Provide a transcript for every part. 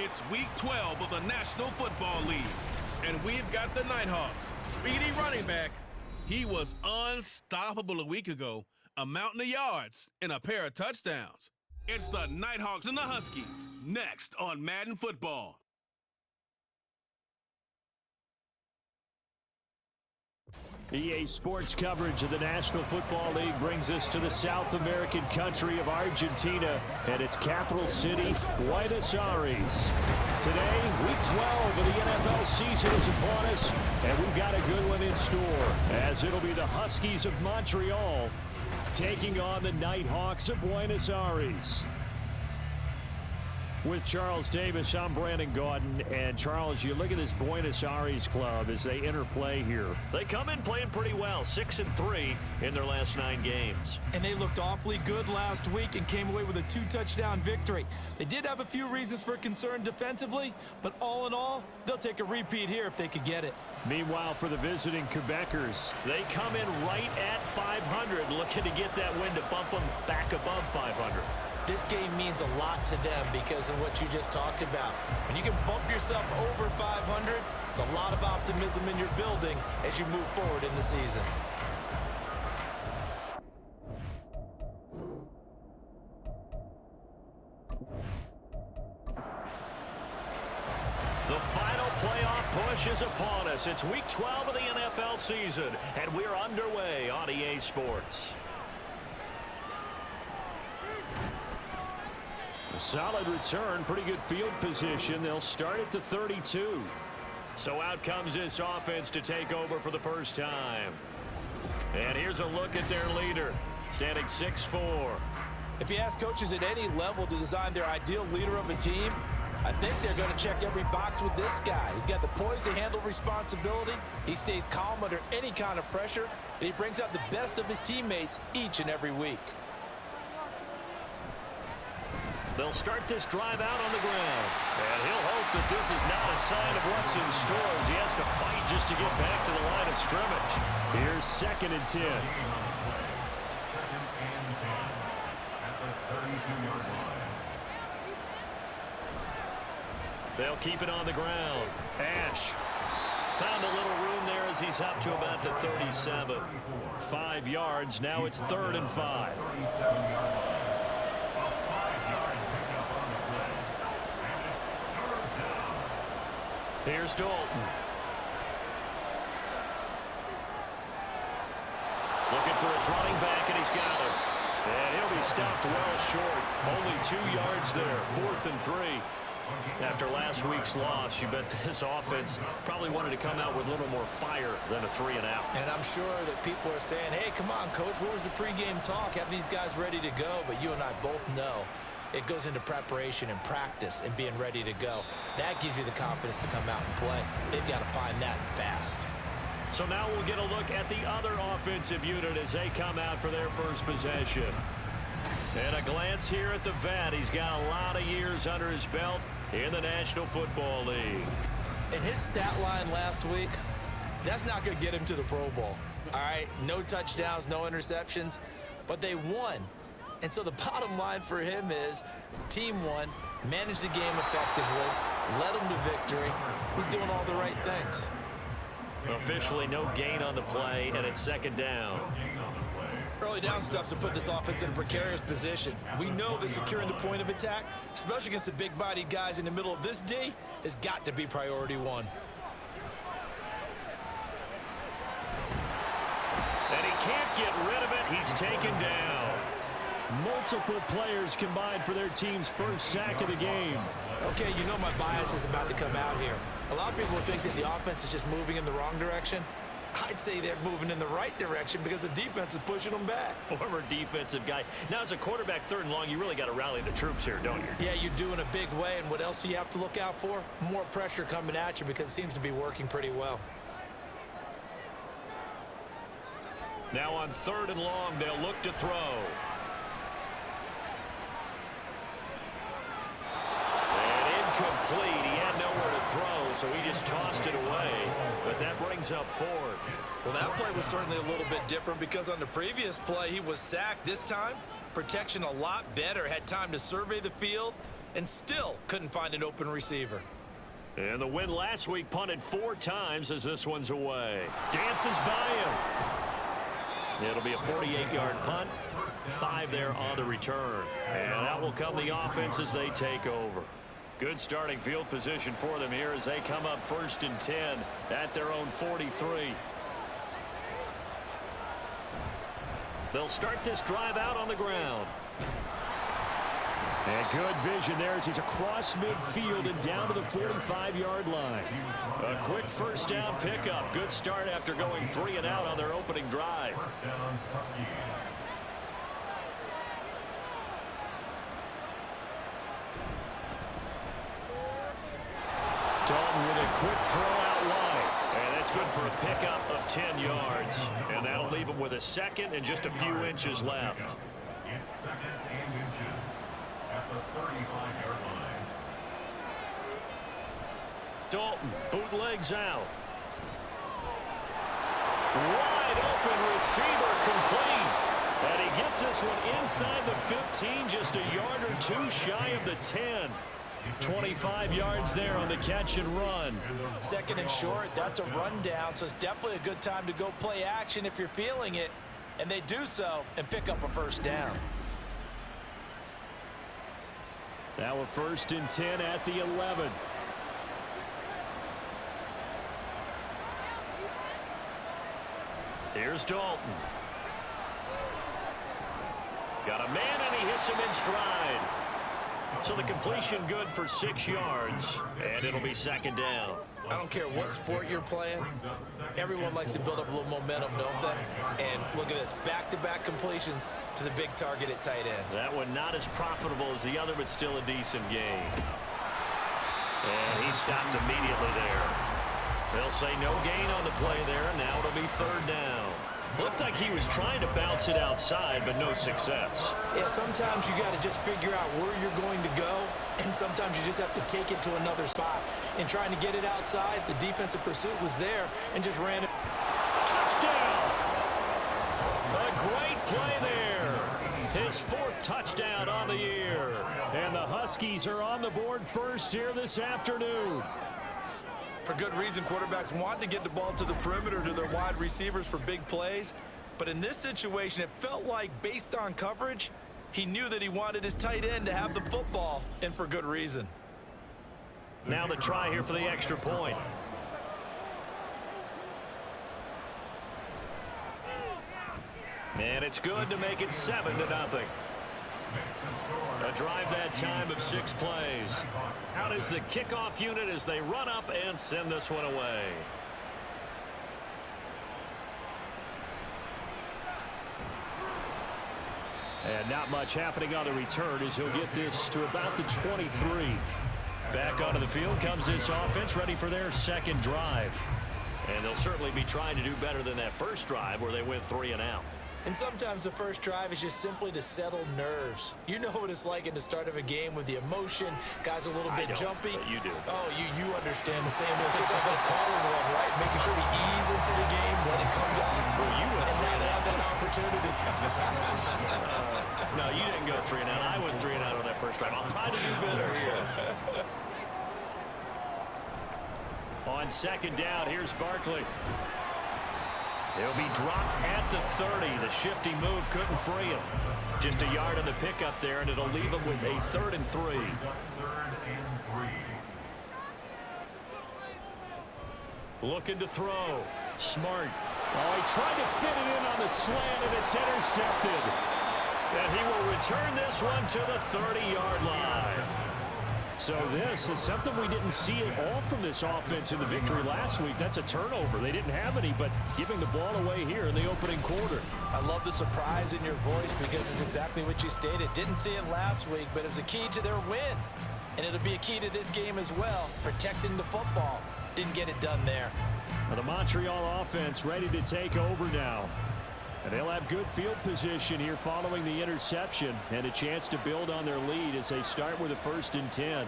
It's Week 12 of the National Football League, and we've got the Nighthawks. Speedy running back. He was unstoppable a week ago, a mountain of yards and a pair of touchdowns. It's the Nighthawks and the Huskies, next on Madden Football. EA Sports coverage of the National Football League brings us to the South American country of Argentina and its capital city, Buenos Aires. Today, Week 12 of the NFL season is upon us, and we've got a good one in store, as it'll be the Huskies of Montreal taking on the Nighthawks of Buenos Aires. With Charles Davis, I'm Brandon Gaudin. And Charles, you look at this Buenos Aires club as they interplay here. They come in playing pretty well, 6-3 in their last 9 games. And they looked awfully good last week and came away with a 2-touchdown victory. They did have a few reasons for concern defensively, but all in all, they'll take a repeat here if they could get it. Meanwhile, for the visiting Quebecers, they come in right at 500, looking to get that win to bump them back above 500. This game means a lot to them because of what you just talked about. When you can bump yourself over 500, it's a lot of optimism in your building as you move forward in the season. The final playoff push is upon us. It's Week 12 of the NFL season, and we're underway on EA Sports. A solid return, pretty good field position. They'll start at the 32. So out comes this offense to take over for the first time. And here's a look at their leader, standing 6'4". If you ask coaches at any level to design their ideal leader of a team, I think they're going to check every box with this guy. He's got the poise to handle responsibility. He stays calm under any kind of pressure, and he brings out the best of his teammates each and every week. They'll start this drive out on the ground. And he'll hope that this is not a sign of what's in store as he has to fight just to get back to the line of scrimmage. Here's 2nd and 10. They'll keep it on the ground. Ash found a little room there as he's up to about the 37. 5 yards. Now it's 3rd and 5. Here's Dalton. Looking for his running back, and he's got him. And he'll be stopped well short. Only 2 yards there, 4th and 3. After last week's loss, you bet this offense probably wanted to come out with a little more fire than a 3-and-out. And I'm sure that people are saying, hey, come on, Coach, where was the pregame talk? Have these guys ready to go? But you and I both know it goes into preparation and practice and being ready to go. That gives you the confidence to come out and play. They've got to find that fast. So now we'll get a look at the other offensive unit as they come out for their first possession. And a glance here at the vet. He's got a lot of years under his belt in the National Football League. And his stat line last week, that's not going to get him to the Pro Bowl. All right, no touchdowns, no interceptions, but they won. And so the bottom line for him is team won, managed the game effectively, led them to victory. He's doing all the right things. Officially no gain on the play, and it's 2nd down. Early down stuff to put this offense in a precarious position. We know that securing the point of attack, especially against the big-bodied guys in the middle of this D, has got to be priority 1. And he can't get rid of it. He's taken down. Multiple players combined for their team's first sack of the game. Okay, you know my bias is about to come out here. A lot of people think that the offense is just moving in the wrong direction. I'd say they're moving in the right direction because the defense is pushing them back. Former defensive guy. Now, as a quarterback 3rd and long, you really got to rally the troops here, don't you? Yeah, you do in a big way. And what else do you have to look out for? More pressure coming at you because it seems to be working pretty well. Now on 3rd and long, they'll look to throw. Complete. He had nowhere to throw, so he just tossed it away. But that brings up 4th. Well, that play was certainly a little bit different because on the previous play, he was sacked. This time, protection a lot better. Had time to survey the field and still couldn't find an open receiver. And the win last week punted 4 times as this one's away. Dances by him. It'll be a 48-yard punt. 5 there on the return. And out will come the offense as they take over. Good starting field position for them here as they come up 1st and 10 at their own 43. They'll start this drive out on the ground. And good vision there as he's across midfield and down to the 45-yard line. A quick first down pickup. Good start after going 3 and out on their opening drive. Dalton with a quick throw out wide. And that's good for a pickup of 10 yards. And that'll leave him with a second and just a few inches left. It's 2nd and inches at the 35-yard line. Dalton bootlegs out. Wide open receiver complete. And he gets this one inside the 15, just a yard or 2 shy of the 10. 25 yards there on the catch and run. 2nd and short, that's a rundown, so it's definitely a good time to go play action if you're feeling it. And they do so and pick up a first down. Now a 1st and 10 at the 11. Here's Dalton. Got a man and he hits him in stride. So the completion good for 6 yards, and it'll be 2nd down. I don't care what sport you're playing. Everyone likes to build up a little momentum, don't they? And look at this, back-to-back completions to the big target at tight end. That one not as profitable as the other, but still a decent gain. And he stopped immediately there. They'll say no gain on the play there. Now it'll be 3rd down. Looked like he was trying to bounce it outside, but no success. Yeah, sometimes you got to just figure out where you're going to go, and sometimes you just have to take it to another spot. In trying to get it outside, the defensive pursuit was there and just ran it. Touchdown! A great play there. His 4th touchdown on the year. And the Huskies are on the board first here this afternoon. For good reason, quarterbacks want to get the ball to the perimeter to their wide receivers for big plays. But in this situation, it felt like, based on coverage, he knew that he wanted his tight end to have the football, and for good reason. Now the try here for the extra point. And it's good to make it 7-0. A drive that time of 6 plays. Out is the kickoff unit as they run up and send this one away. And not much happening on the return as he'll get this to about the 23. Back onto the field comes this offense, ready for their 2nd drive. And they'll certainly be trying to do better than that first drive where they went 3 and out. And sometimes the first drive is just simply to settle nerves. You know what it's like at the start of a game with the emotion. Guys a little bit jumpy. But you do. Oh, you understand the same. It's just like us calling one, right? Making sure we ease into the game, let it come to us, Well, you went and not have that opportunity. No, you didn't go 3 and out. I went 3 and out on that first drive. I'll try to do better here. On 2nd down, here's Barkley. He'll be dropped at the 30. The shifty move couldn't free him. Just a yard on the pickup there, and it'll leave him with a 3rd and 3. Looking to throw. Smart. Oh, he tried to fit it in on the slant, and it's intercepted. And he will return this one to the 30-yard line. So this is something we didn't see at all from this offense in the victory last week. That's a turnover. They didn't have any, but giving the ball away here in the opening quarter. I love the surprise in your voice because it's exactly what you stated. Didn't see it last week, but it was a key to their win. And it'll be a key to this game as well, protecting the football. Didn't get it done there. Now the Montreal offense ready to take over now. And they'll have good field position here following the interception and a chance to build on their lead as they start with a 1st and 10.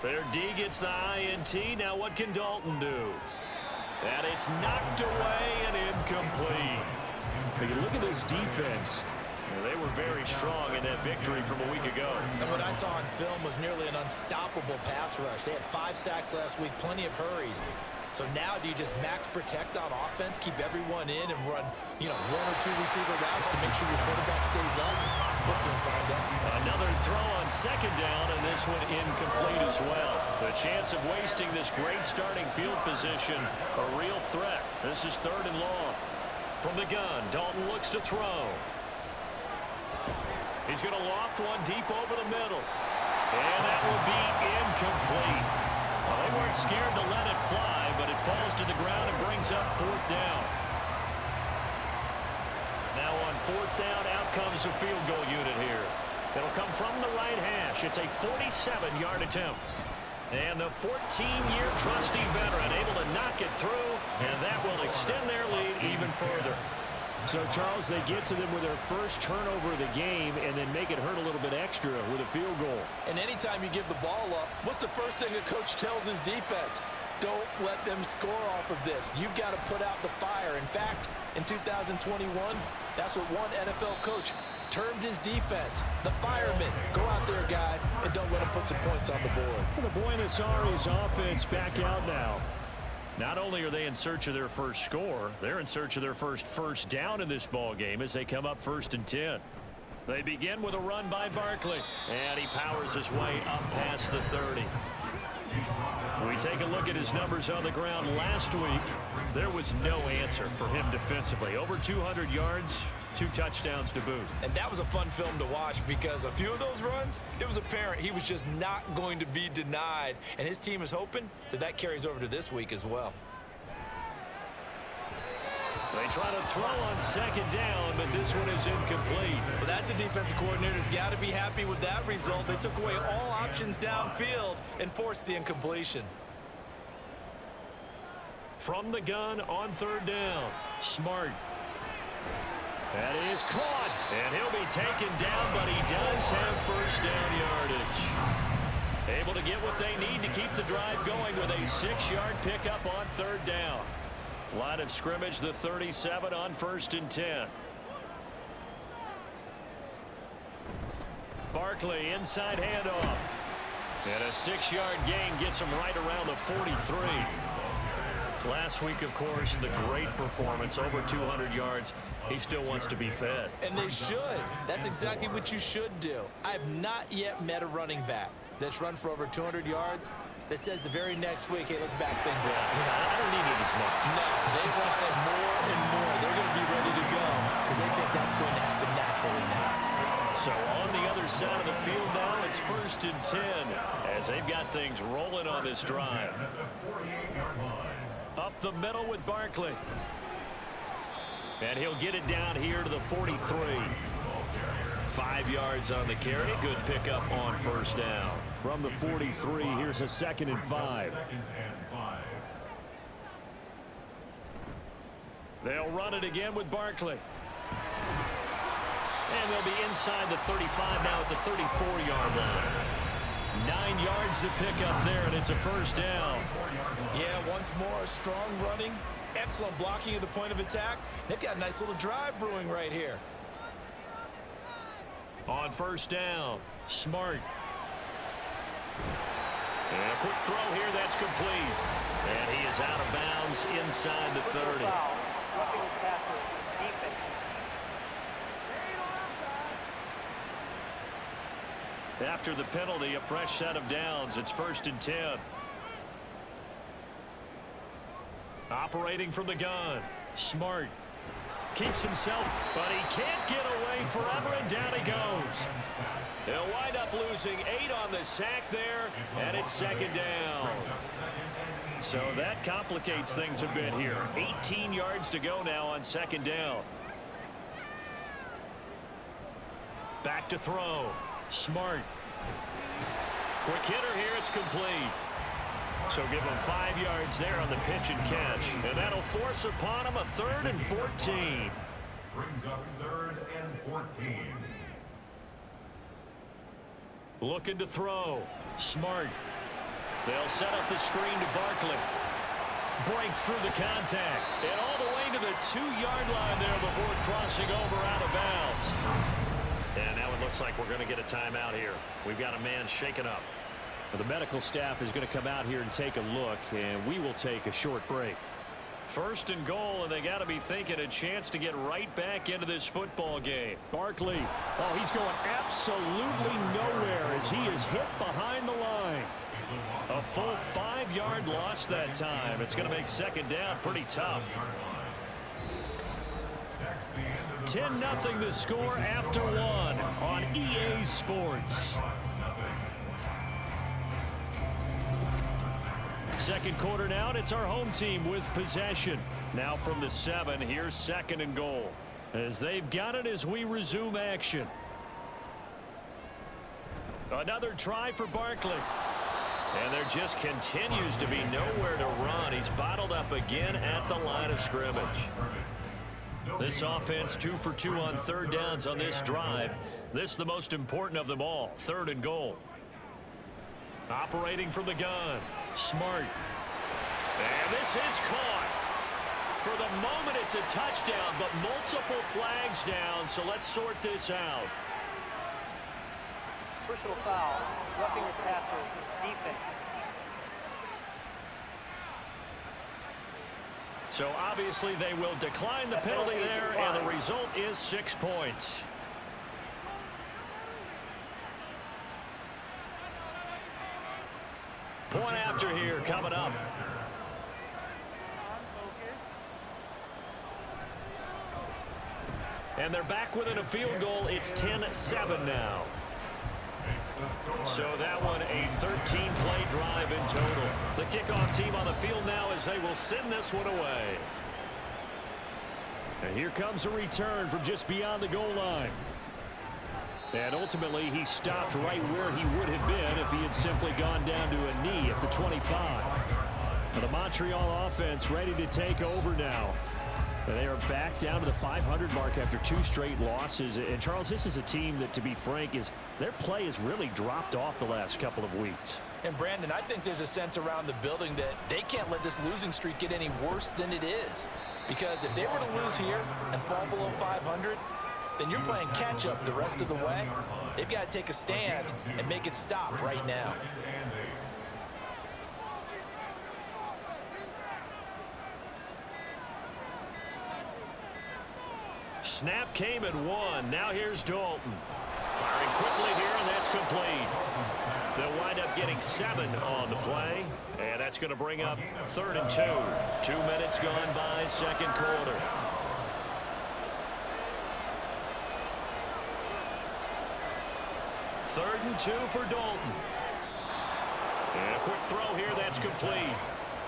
Their D gets the INT. Now what can Dalton do? And it's knocked away and incomplete. But you look at this defense. They were very strong in that victory from a week ago. And what I saw on film was nearly an unstoppable pass rush. They had 5 sacks last week, plenty of hurries. So now do you just max protect on offense, keep everyone in, and run, 1 or 2 receiver routes to make sure your quarterback stays up? We'll soon find out. Another throw on second down, and this one incomplete as well. The chance of wasting this great starting field position, a real threat. This is 3rd and long. From the gun, Dalton looks to throw. He's going to loft one deep over the middle. And that will be incomplete. Well, they weren't scared to let it fly, but it falls to the ground and brings up 4th down. Now on 4th down, out comes the field goal unit here. It'll come from the right hash. It's a 47-yard attempt. And the 14-year trusty veteran able to knock it through, and that will extend their lead even further. So, Charles, they get to them with their first turnover of the game and then make it hurt a little bit extra with a field goal. And anytime you give the ball up, what's the first thing a coach tells his defense? Don't let them score off of this. You've got to put out the fire. In fact, in 2021, that's what one NFL coach termed his defense, the firemen. Go out there, guys, and don't let them put some points on the board. The Buenos Aires offense back out now. Not only are they in search of their first score, they're in search of their first down in this ball game as they come up 1st and 10. They begin with a run by Barkley, and he powers his way up past the 30. We take a look at his numbers on the ground last week. There was no answer for him defensively. Over 200 yards, 2 touchdowns to boot. And that was a fun film to watch because a few of those runs, it was apparent he was just not going to be denied. And his team is hoping that that carries over to this week as well. They try to throw on 2nd down, but this one is incomplete. Well, that's a defensive coordinator's got to be happy with that result. They took away all options downfield and forced the incompletion. From the gun on 3rd down, Smart. That is caught. And he'll be taken down, but he does have 1st down yardage. Able to get what they need to keep the drive going with a 6-yard pickup on 3rd down. Line of scrimmage, the 37 on 1st and 10. Barkley, inside handoff. And a 6-yard gain gets him right around the 43. Last week, of course, the great performance, over 200 yards. He still wants to be fed. And they should. That's exactly what you should do. I have not yet met a running back that's run for over 200 yards that says the very next week, hey, let's back things up. I don't need it as much. No, they want it more and more. They're going to be ready to go because they think that's going to happen naturally now. So on the other side of the field now, it's 1st and 10 as they've got things rolling on this drive. Up the middle with Barkley. And he'll get it down here to the 43. 5 yards on the carry. Good pickup on 1st down. From the 43, here's a 2nd and 5. They'll run it again with Barkley. And they'll be inside the 35 now at the 34-yard line. 9 yards to pick up there, and it's a 1st down. Yeah, once more, strong running, excellent blocking at the point of attack. They've got a nice little drive brewing right here. On 1st down, Smart. And a quick throw here, that's complete. And he is out of bounds inside the 30. After the penalty, a fresh set of downs. It's 1st and 10. Operating from the gun, Smart. Keeps himself, but he can't get away forever, and down he goes. They'll wind up losing 8 on the sack there, and it's 2nd down. So that complicates things a bit here. 18 yards to go now on 2nd down. Back to throw. Smart. Quick hitter here, it's complete. So give him 5 yards there on the pitch and catch. And that'll force upon him a 3rd and 14. Brings up 3rd and 14. Looking to throw. Smart. They'll set up the screen to Barkley. Breaks through the contact. And all the way getting to the 2-yard line there before crossing over out of bounds. And now it looks like we're going to get a timeout here. We've got a man shaken up. Well, the medical staff is going to come out here and take a look, and we will take a short break. 1st and goal, and they got to be thinking a chance to get right back into this football game. Barkley, oh, he's going absolutely nowhere as he is hit behind the line. A full 5-yard loss that time. It's going to make 2nd down pretty tough. 10-0 the score after 1 on EA Sports. Second quarter now, and it's our home team with possession. Now from the 7, here's 2nd and goal. As they've got it as we resume action. Another try for Barkley. And there just continues to be nowhere to run. He's bottled up again at the line of scrimmage. This offense 2 for 2 on 3rd downs on this drive. This is the most important of them all. 3rd and goal. Operating from the gun. Smart. And this is caught. For the moment, it's a touchdown, but multiple flags down, so let's sort this out. Personal foul, roughing the passer, defense. So obviously they will decline the penalty there, and the result is 6 points. Point after here coming up. And they're back within a field goal. It's 10-7 now. So that one a 13-play drive in total. The kickoff team on the field now as they will send this one away. And here comes a return from just beyond the goal line. And ultimately, he stopped right where he would have been if he had simply gone down to a knee at the 25. Now the Montreal offense ready to take over now. And they are back down to the 500 mark after 2 straight losses. And, Charles, this is a team that, to be frank, their play has really dropped off the last couple of weeks. And, Brandon, I think there's a sense around the building that they can't let this losing streak get any worse than it is. Because if they were to lose here and fall below 500, then you're playing catch-up the rest of the way. They've got to take a stand and make it stop right now. Snap came at 1. Now here's Dalton. Firing quickly here, and that's complete. They'll wind up getting 7 on the play, and that's going to bring up 3rd and 2. 2 minutes gone by, 2nd quarter. Third and 2 for Dalton. And a quick throw here, that's complete.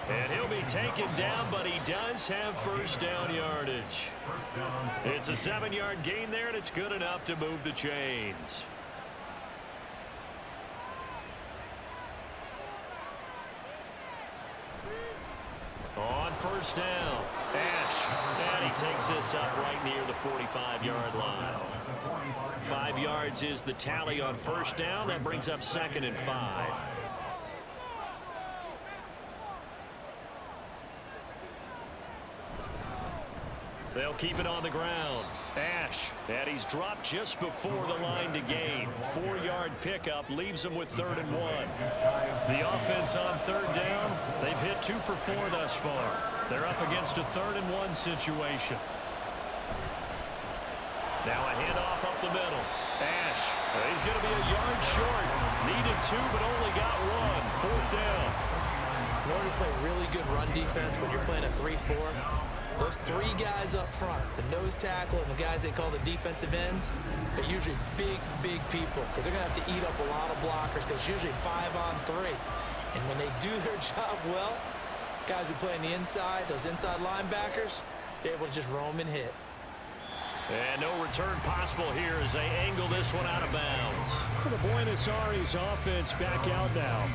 And he'll be taken down, but he does have 1st down yardage. It's a 7-yard gain there, and it's good enough to move the chains. On 1st down, Ash, and he takes this up right near the 45-yard line. 5 yards is the tally on 1st down. That brings up 2nd and 5. They'll keep it on the ground. Ash, and he's dropped just before the line to gain. 4-yard pickup leaves him with 3rd and 1. The offense on 3rd down, they've hit 2 for 4 thus far. They're up against a 3rd and 1 situation. Now a handoff up the middle. Ash, he's going to be a yard short. Needed 2, but only got 1. 4th down. In order to play really good run defense when you're playing a 3-4, those 3 guys up front, the nose tackle and the guys they call the defensive ends, they're usually big people because they're going to have to eat up a lot of blockers because it's usually 5 on 3. And when they do their job well, guys who play on the inside, those inside linebackers, they're able to just roam and hit. And no return possible here as they angle this one out of bounds. The Buenos Aires offense back out now.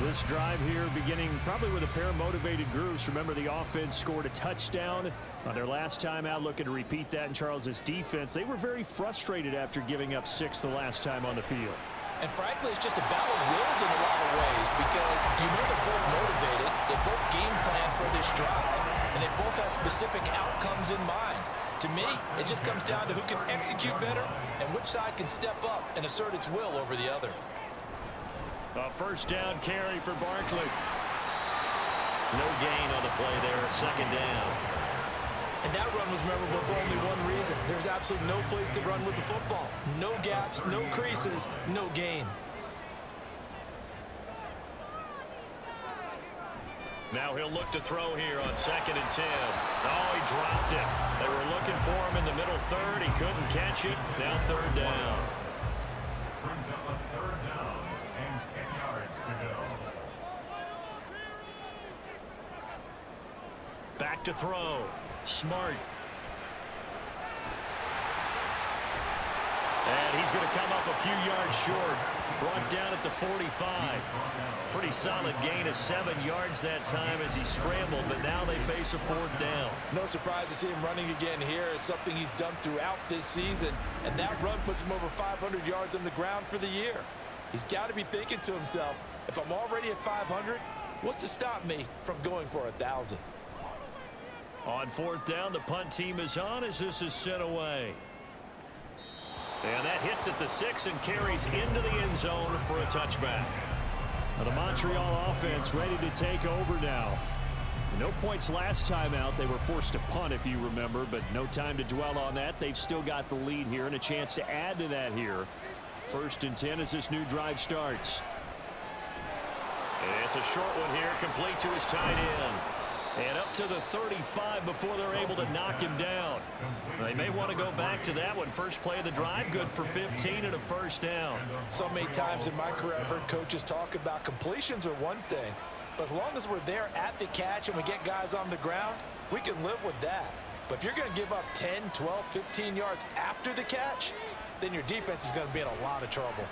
This drive here beginning probably with a pair of motivated groups. Remember, the offense scored a touchdown on their last time out, looking to repeat that in Charles's defense. They were very frustrated after giving up 6 the last time on the field. And frankly, it's just a battle of wills in a lot of ways because you know they're both motivated. They both game plan for this drive. and they both have specific outcomes in mind. To me, it just comes down to who can execute better and which side can step up and assert its will over the other. A first down carry for Barkley. No gain on the play there, second down. And that run was memorable for only one reason. There's absolutely no place to run with the football. No gaps, no creases, no gain. Now he'll look to throw here on 2nd and 10. Oh, he dropped it. They were looking for him in the middle third. He couldn't catch it. Now 3rd down. Brings up a 3rd down and 10 yards to go. Back to throw. Smart. And he's going to come up a few yards short. Brought down at the 45. Pretty solid gain of 7 yards that time as he scrambled, but now they face a 4th down. No surprise to see him running again here. It's something he's done throughout this season, and that run puts him over 500 yards on the ground for the year. He's got to be thinking to himself, if I'm already at 500, what's to stop me from going for 1,000? On 4th down, the punt team is on as this is sent away. And that hits at the 6 and carries into the end zone for a touchback. Now the Montreal offense ready to take over now. No points last time out. They were forced to punt, if you remember, but no time to dwell on that. They've still got the lead here and a chance to add to that here. 1st and 10 as this new drive starts. It's a short one here, complete to his tight end. And up to the 35 before they're able to knock him down. They may want to go back to that one. First play of the drive, good for 15 and a 1st down. So many times in my career, I've heard coaches talk about completions are one thing. But as long as we're there at the catch and we get guys on the ground, we can live with that. But if you're going to give up 10, 12, 15 yards after the catch, then your defense is going to be in a lot of trouble.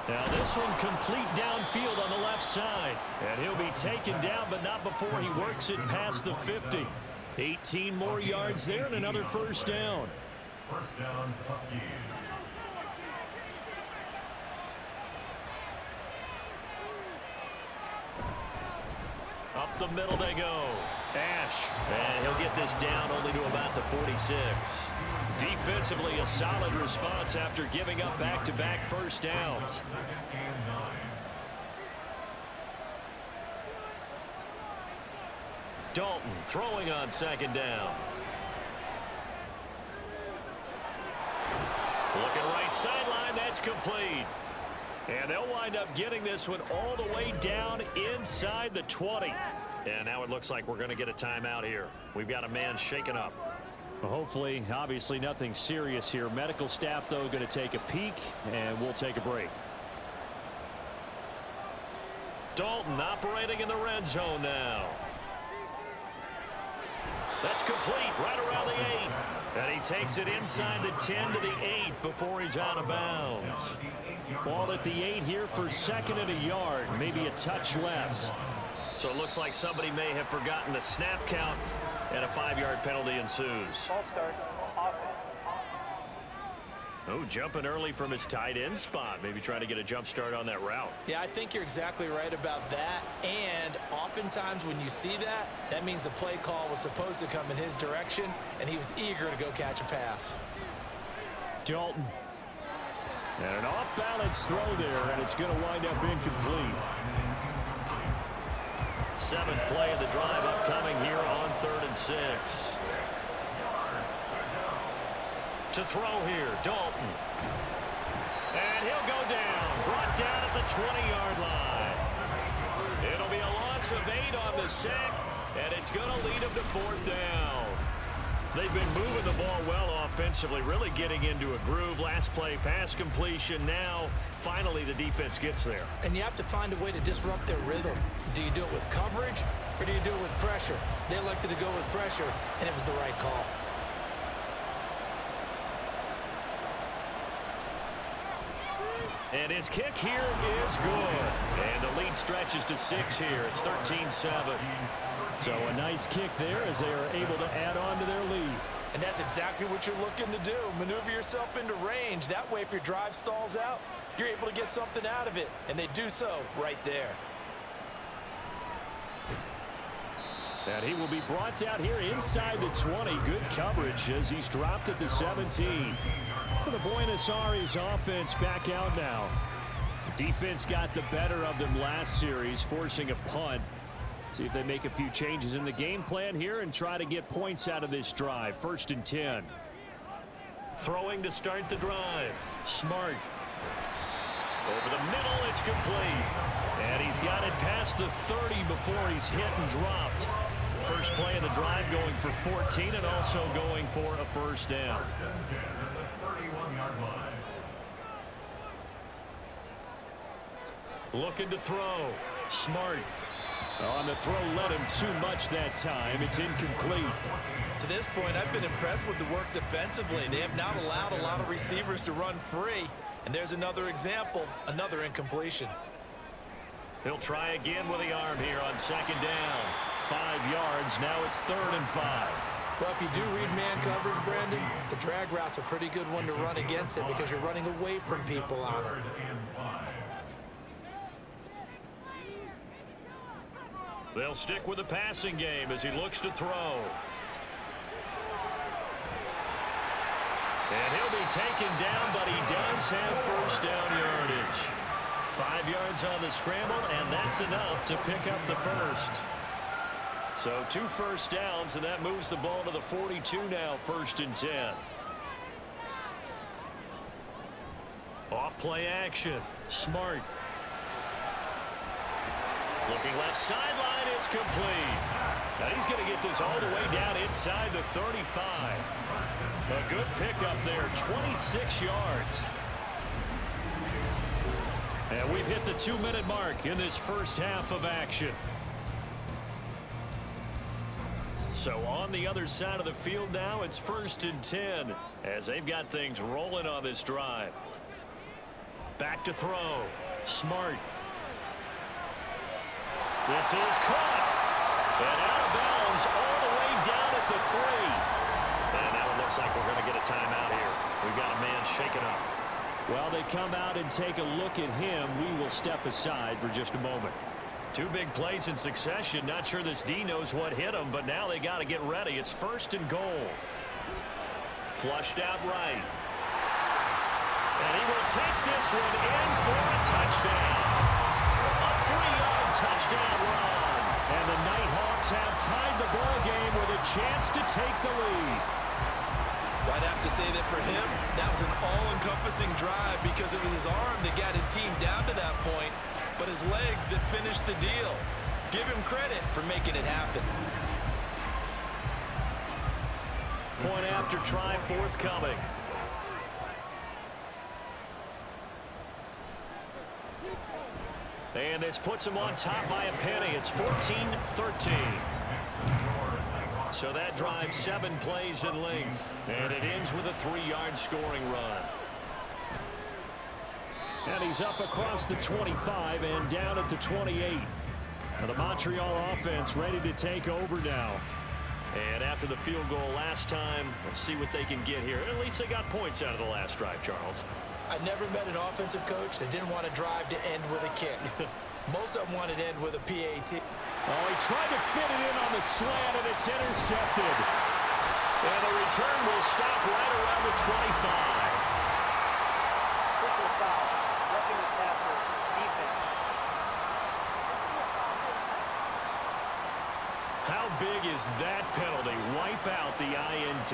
Now this one complete downfield on the left side. And he'll be taken down, but not before he works it past the 50. 18 more yards there and another 1st down. 1st down, Huskies. Up the middle they go. Ash. And he'll get this down only to about the 46. Defensively, a solid response after giving up back-to-back 1st downs. 2nd and 9. Dalton throwing on 2nd down. Looking right sideline, that's complete. And they'll wind up getting this one all the way down inside the 20. And now it looks like we're going to get a timeout here. We've got a man shaken up. Well, hopefully, obviously nothing serious here. Medical staff, though, going to take a peek, and we'll take a break. Dalton operating in the red zone now. That's complete right around the 8. And he takes it inside the 10 to the 8 before he's out of bounds. Ball at the 8 here for 2nd and a yard, maybe a touch less. So it looks like somebody may have forgotten the snap count, and a 5-yard penalty ensues. Ball start. Offense. Oh, jumping early from his tight end spot. Maybe trying to get a jump start on that route. Yeah, I think you're exactly right about that. And oftentimes when you see that, that means the play call was supposed to come in his direction, and he was eager to go catch a pass. Dalton. And an off-balance throw there, and it's going to wind up incomplete. 7th play of the drive upcoming here on 3rd and 6. To throw here, Dalton. And he'll go down. Brought down at the 20-yard line. It'll be a loss of 8 on the sack, and it's going to lead him to 4th down. They've been moving the ball well offensively, really getting into a groove. Last play, pass completion. Now, finally, the defense gets there. And you have to find a way to disrupt their rhythm. Do you do it with coverage, or do you do it with pressure? They elected to go with pressure, and it was the right call. And his kick here is good. And the lead stretches to 6 here. It's 13-7. So a nice kick there as they are able to add on to their lead. And that's exactly what you're looking to do. Maneuver yourself into range. That way, if your drive stalls out, you're able to get something out of it. And they do so right there. And he will be brought down here inside the 20. Good coverage as he's dropped at the 17. For the Buenos Aires offense back out now. Defense got the better of them last series, forcing a punt. See if they make a few changes in the game plan here and try to get points out of this drive. 1st and 10. Throwing to start the drive. Smart. Over the middle, it's complete. And he's got it past the 30 before he's hit and dropped. First play of the drive going for 14 and also going for a first down. Looking to throw. Smart. On the throw, let him too much that time. It's incomplete. To this point, I've been impressed with the work defensively. They have not allowed a lot of receivers to run free. And there's another example, another incompletion. He'll try again with the arm here on 2nd down. 5 yards. Now it's 3rd and 5. Well, if you do read man coverage, Brandon, the drag route's a pretty good one to run against it because you're running away from people on it. They'll stick with the passing game as he looks to throw. And he'll be taken down, but he does have first down yardage. 5 yards on the scramble, and that's enough to pick up the first. So 2 first downs, and that moves the ball to the 42 now, 1st and 10. Off play action. Smart. Looking left sideline, it's complete. Now he's going to get this all the way down inside the 35. A good pickup there, 26 yards. And we've hit the 2-minute mark in this first half of action. So on the other side of the field now, it's 1st and 10 as they've got things rolling on this drive. Back to throw. Smart. This is caught. And out of bounds all the way down at the 3. And now it looks like we're going to get a timeout here. We've got a man shaken up. Well, they come out and take a look at him. We will step aside for just a moment. 2 big plays in succession. Not sure this D knows what hit him, but now they got to get ready. It's 1st and goal. Flushed out right. And he will take this one in for a touchdown. A 3-yard touchdown run. And the Nighthawks have tied the ball game with a chance to take the lead. I'd have to say that for him, that was an all-encompassing drive because it was his arm that got his team down to that point, but his legs that finished the deal. Give him credit for making it happen. Point after try forthcoming. And this puts him on top by a penny. It's 14-13. So that drives 7 plays in length. And it ends with a 3-yard scoring run. And he's up across the 25 and down at the 28. Now the Montreal offense ready to take over now. And after the field goal last time, let's see what they can get here. At least they got points out of the last drive, Charles. I never met an offensive coach that didn't want a drive to end with a kick. Most of them wanted to end with a PAT. Oh, he tried to fit it in on the slant, and it's intercepted. And the return will stop right around the 25. Personal foul. Roughing the passer. Defense. How big is that penalty? Wipe out the INT.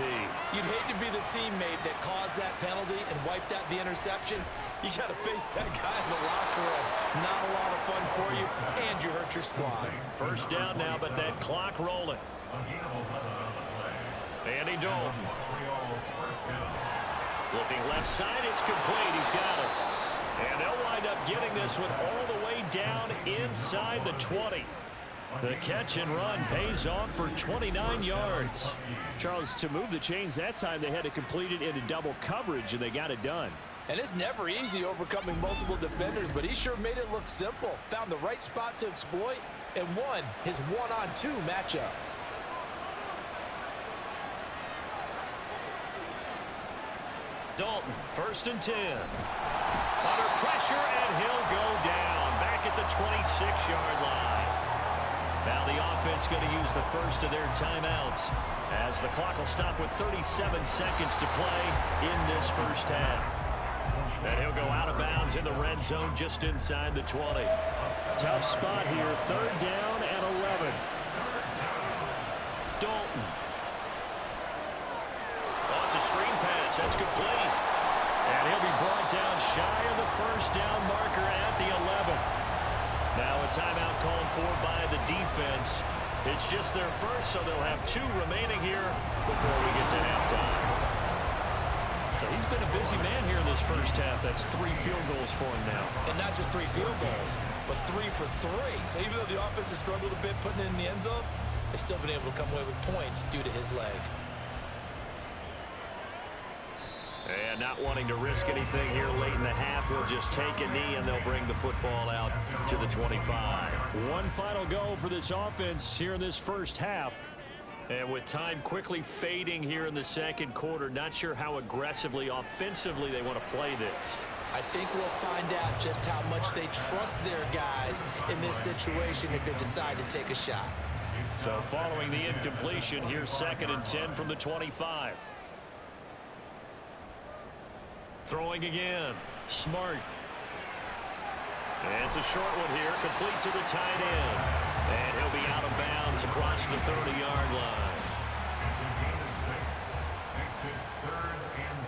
You'd hate to be the teammate that caused that penalty and wiped out the interception. You got to face that guy in the locker room. Not a lot of fun for you, and you hurt your squad. First down now, but that clock rolling. Andy Dalton. Looking left side, it's complete. He's got it. And they'll wind up getting this one all the way down inside the 20. The catch and run pays off for 29 yards. Charles, to move the chains that time, they had to complete it into double coverage, and they got it done. And it's never easy overcoming multiple defenders, but he sure made it look simple. Found the right spot to exploit and won his 1-on-2 matchup. Dalton, 1st and 10. Under pressure, and he'll go down. Back at the 26-yard line. Now the offense going to use the first of their timeouts as the clock will stop with 37 seconds to play in this first half. And he'll go out of bounds in the red zone just inside the 20. Tough spot here. 3rd down and 11. Dalton. Oh, it's a screen pass. That's complete. And he'll be brought down shy of the first down marker at the 11. Now a timeout called for by the defense. It's just their first, so they'll have 2 remaining here before we get to halftime. So he's been a busy man here in this first half. That's 3 field goals for him now. And not just 3 field goals, but 3 for 3. So even though the offense has struggled a bit putting it in the end zone, they've still been able to come away with points due to his leg. And not wanting to risk anything here late in the half, he'll just take a knee and they'll bring the football out to the 25. One final go for this offense here in this first half. And with time quickly fading here in the second quarter, not sure how aggressively, offensively they want to play this. I think we'll find out just how much they trust their guys in this situation if they decide to take a shot. So following the incompletion, here's 2nd and 10 from the 25. Throwing again. Smart. And it's a short one here, complete to the tight end. And he'll be out of bounds across the 30-yard line. It's a gain of 6. Exit 3rd and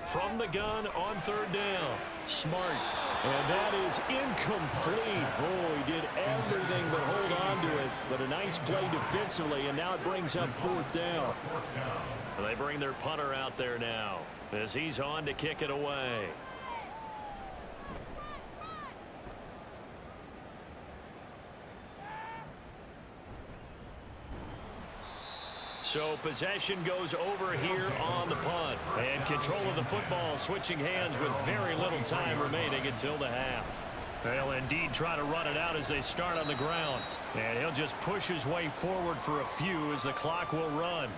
4. From the gun on 3rd down. Smart. And that is incomplete. Oh, he did everything but hold on to it. But a nice play defensively, and now it brings up 4th down. They bring their punter out there now as he's on to kick it away. So possession goes over here on the punt. And control of the football switching hands with very little time remaining until the half. They'll indeed try to run it out as they start on the ground. And he'll just push his way forward for a few as the clock will run.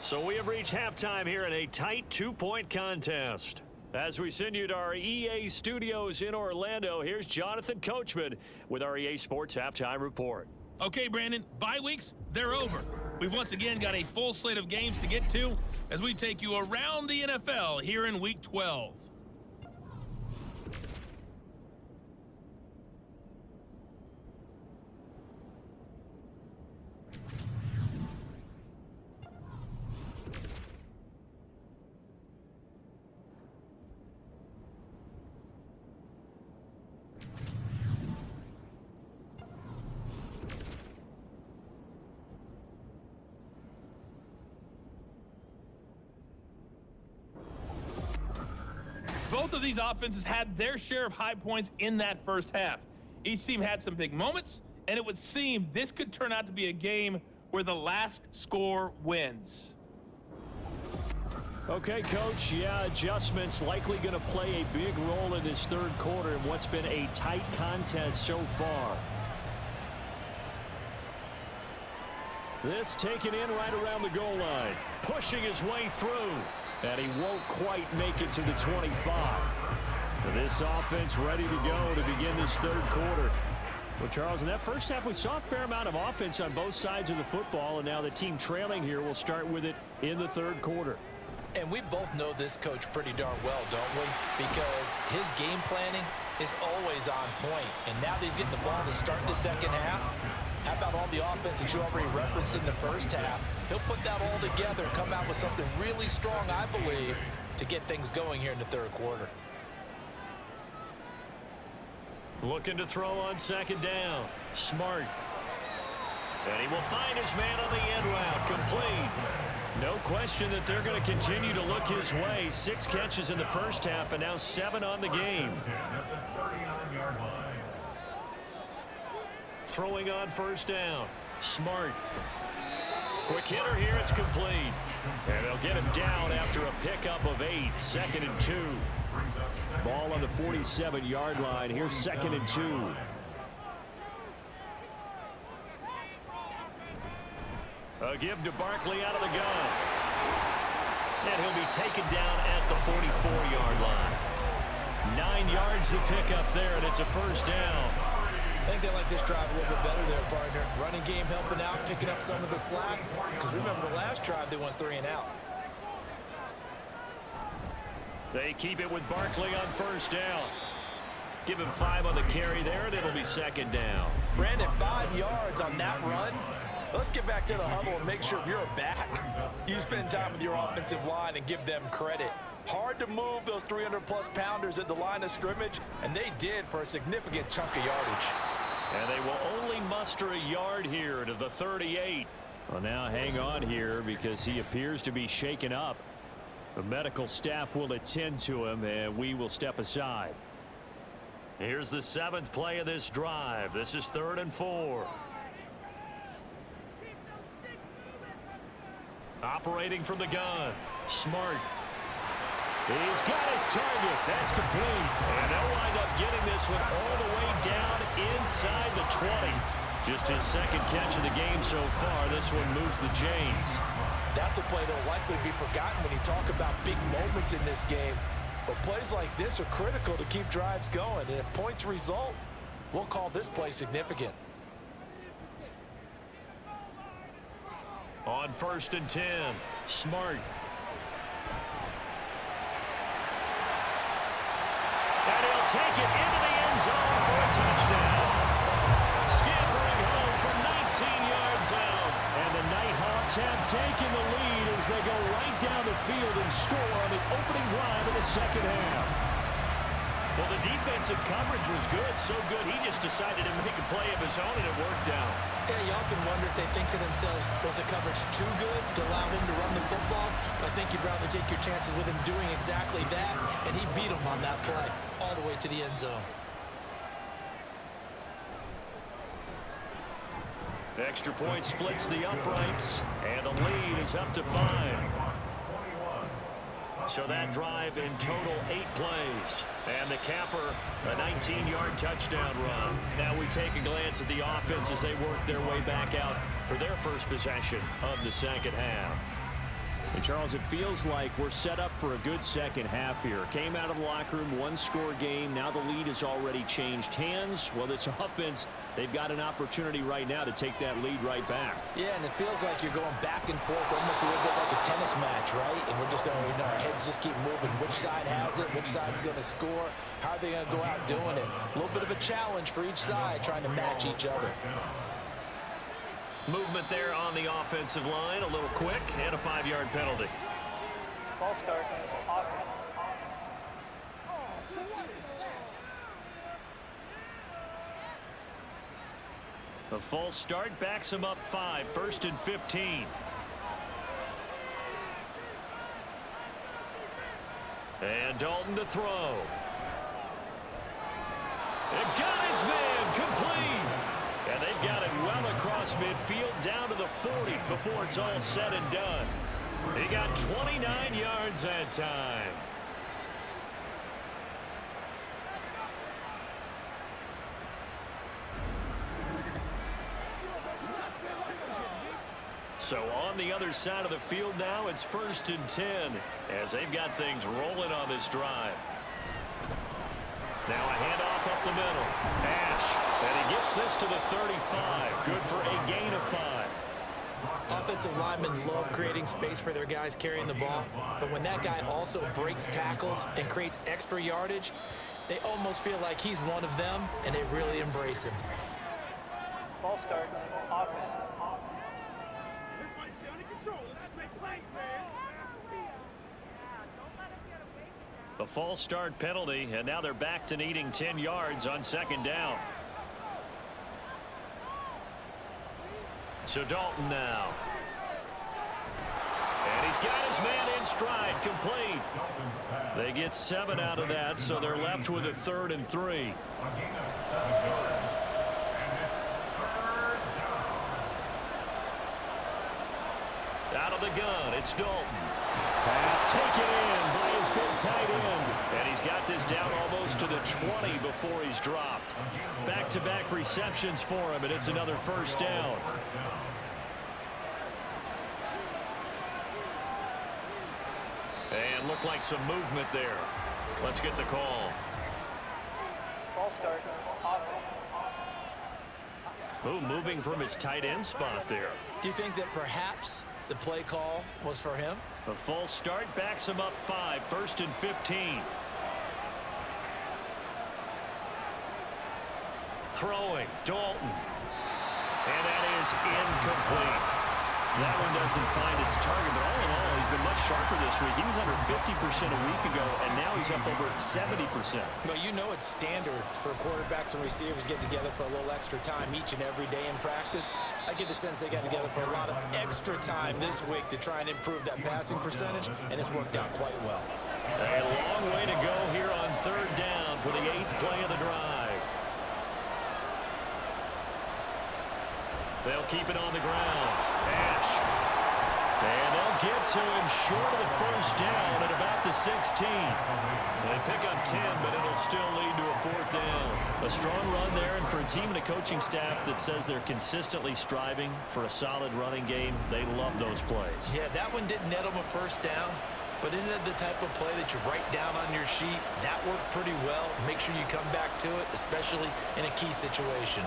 So we have reached halftime here in a tight 2-point contest. As we send you to our EA studios in Orlando, here's Jonathan Coachman with our EA Sports Halftime Report. Okay, Brandon, bye weeks, they're over. We've once again got a full slate of games to get to as we take you around the NFL here in Week 12. Both of these offenses had their share of high points in that first half. Each team had some big moments, and it would seem this could turn out to be a game where the last score wins. Okay, Coach, yeah, adjustments likely going to play a big role in this 3rd quarter in what's been a tight contest so far. This taken in right around the goal line. Pushing his way through. And he won't quite make it to the 25. So this offense ready to go to begin this 3rd quarter. Well, Charles, in that first half, we saw a fair amount of offense on both sides of the football, and now the team trailing here will start with it in the 3rd quarter. And we both know this coach pretty darn well, don't we? Because his game planning is always on point. And now that he's getting the ball to start the second half, how about all the offense that you already referenced in the first half? He'll put that all together and come out with something really strong, I believe, to get things going here in the 3rd quarter. Looking to throw on 2nd down. Smart. And he will find his man on the end route. Complete. No question that they're going to continue to look his way. 6 catches in the first half and now 7 on the game. Throwing on 1st down. Smart. Quick hitter here. It's complete. And they'll get him down after a pickup of 8. 2nd and 2. Ball on the 47-yard line. Here's 2nd and 2. A give to Barkley out of the gun. And he'll be taken down at the 44-yard line. 9 yards to pick up there, and it's a first down. I think they like this drive a little bit better there, partner. Running game helping out, picking up some of the slack. Because remember, the last drive, they went 3 and out. They keep it with Barkley on first down. Give him 5 on the carry there, and it'll be second down. Brandon, 5 yards on that run. Let's get back to the huddle and make sure if you're a back, you spend time with your offensive line and give them credit. Hard to move those 300-plus pounders at the line of scrimmage, and they did for a significant chunk of yardage. And they will only muster a yard here to the 38. Well, now hang on here because he appears to be shaken up. The medical staff will attend to him, and we will step aside. Here's the 7th play of this drive. This is 3rd and 4. Operating from the gun. Smart. He's got his target. That's complete. And they'll wind up getting this one all the way down inside the 20. Just his 2nd catch of the game so far. This one moves the chains. That's a play that will likely be forgotten when you talk about big moments in this game. But plays like this are critical to keep drives going. And if points result, we'll call this play significant. On 1st and 10. Smart. And he'll take it into the end zone for a touchdown. Scampering home from 19 yards out. And the Nighthawks have taken the lead as they go right down the field and score on the opening drive of the 2nd half. Well, the defensive coverage was good, so good he just decided to make a play of his own, and it worked out. Yeah, you often wonder if they think to themselves, was the coverage too good to allow him to run the football? But I think you'd rather take your chances with him doing exactly that, and he beat him on that play all the way to the end zone. Extra point splits the uprights, and the lead is up to 5. So that drive in total 8 plays. And the capper, a 19-yard touchdown run. Now we take a glance at the offense as they work their way back out for their first possession of the 2nd half. And Charles, it feels like we're set up for a good 2nd half here. Came out of the locker room, 1-score game. Now the lead has already changed hands. Well, this offense, they've got an opportunity right now to take that lead right back. Yeah, and it feels like you're going back and forth, almost a little bit like a tennis match, right? And we're just, our heads just keep moving. Which side has it? Which side's going to score? How are they going to go out doing it? A little bit of a challenge for each side, trying to match each other. Movement there on the offensive line, a little quick, and a 5-yard penalty. Ball start. Offense. A false start backs him up 5, 1st and 15. And Dalton to throw. And got his man complete. And they've got it well across midfield down to the 40 before it's all said and done. He got 29 yards that time. So on the other side of the field now, it's 1st and 10 as they've got things rolling on this drive. Now a handoff up the middle. Ash, and he gets this to the 35. Good for a gain of 5. Offensive linemen love creating space for their guys carrying the ball, but when that guy also breaks tackles and creates extra yardage, they almost feel like he's one of them, and they really embrace him. Ball start. Offense. A false start penalty, and now they're back to needing 10 yards on 2nd down. So Dalton now. And he's got his man in stride, complete. They get 7 out of that, so they're left with a 3rd and 3. Out of the gun, it's Dalton. Pass taken in by his big tight end. And he's got this down almost to the 20 before he's dropped. Back-to-back receptions for him, and it's another 1st down. And looked like some movement there. Let's get the call. Oh, moving from his tight end spot there. Do you think that perhaps the play call was for him? A false start backs him up 5, 1st and 15. Throwing, Dalton. And that is incomplete. That one doesn't find its target, but all in all, he's been much sharper this week. He was under 50% a week ago, and now he's up over 70%. Well, you know it's standard for quarterbacks and receivers getting together for a little extra time each and every day in practice. I get the sense they got together for a lot of extra time this week to try and improve that passing percentage, and it's worked out quite well. A long way to go here on 3rd down for the 8th play of the drive. They'll keep it on the ground. Pass. And they'll get to him short of the 1st down at about the 16. They pick up 10, but it'll still lead to a 4th down. A strong run there, and for a team and a coaching staff that says they're consistently striving for a solid running game, they love those plays. Yeah, that one didn't net them a 1st down, but isn't it the type of play that you write down on your sheet? That worked pretty well. Make sure you come back to it, especially in a key situation.